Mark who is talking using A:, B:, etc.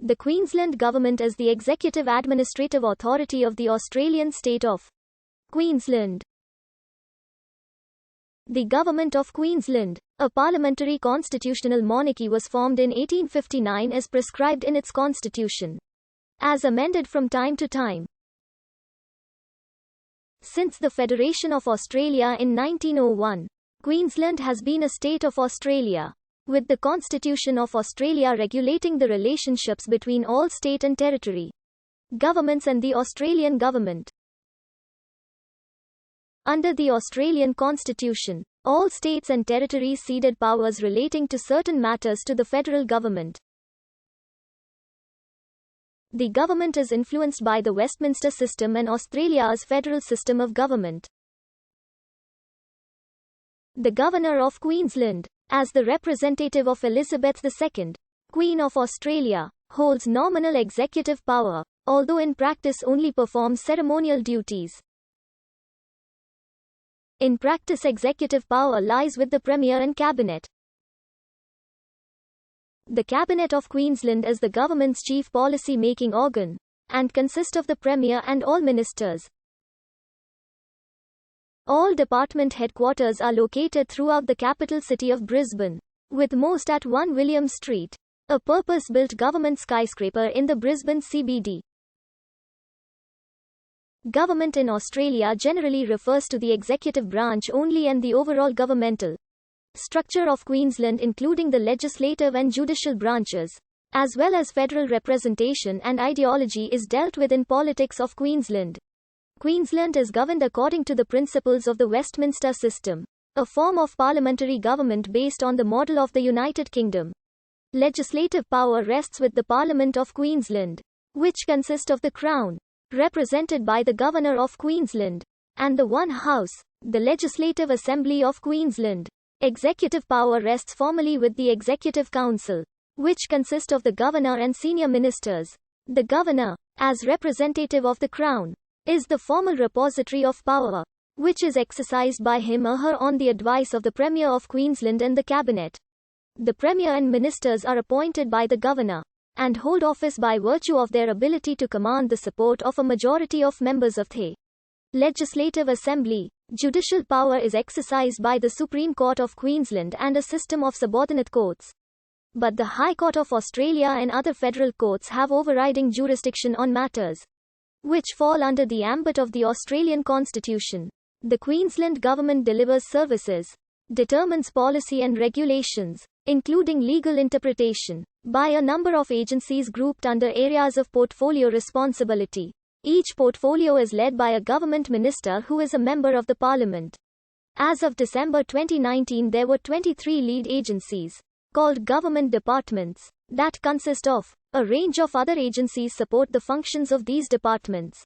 A: The Queensland Government is the executive administrative authority of the Australian state of Queensland. The Government of Queensland, a parliamentary constitutional monarchy, was formed in 1859 as prescribed in its constitution, as amended from time to time. Since the Federation of Australia in 1901, Queensland has been a state of Australia, with the Constitution of Australia regulating the relationships between all state and territory governments and the Australian government. Under the Australian Constitution, all states and territories ceded powers relating to certain matters to the federal government. The government is influenced by the Westminster system and Australia's federal system of government. The Governor of Queensland, as the representative of Elizabeth II, Queen of Australia, holds nominal executive power, although in practice only performs ceremonial duties. In practice, executive power lies with the Premier and Cabinet. The Cabinet of Queensland is the government's chief policy-making organ, and consists of the Premier and all ministers. All department headquarters are located throughout the capital city of Brisbane, with most at 1 William Street, a purpose-built government skyscraper in the Brisbane CBD. Government in Australia generally refers to the executive branch only, and the overall governmental structure of Queensland, including the legislative and judicial branches, as well as federal representation and ideology, is dealt with in Politics of Queensland. Queensland is governed according to the principles of the Westminster system, a form of parliamentary government based on the model of the United Kingdom. Legislative power rests with the Parliament of Queensland, which consists of the Crown, represented by the Governor of Queensland, and the One House, the Legislative Assembly of Queensland. Executive power rests formally with the Executive Council, which consists of the Governor and senior ministers. The Governor, as representative of the Crown, is the formal repository of power, which is exercised by him or her on the advice of the Premier of Queensland and the Cabinet. The Premier and ministers are appointed by the Governor, and hold office by virtue of their ability to command the support of a majority of members of the Legislative Assembly. Judicial power is exercised by the Supreme Court of Queensland and a system of subordinate courts. But the High Court of Australia and other federal courts have overriding jurisdiction on matters which fall under the ambit of the Australian Constitution. The Queensland Government delivers services, determines policy and regulations, including legal interpretation, by a number of agencies grouped under areas of portfolio responsibility. Each portfolio is led by a government minister who is a member of the Parliament. As of December 2019, there were 23 lead agencies, called government departments, that consist of a range of other agencies support the functions of these departments.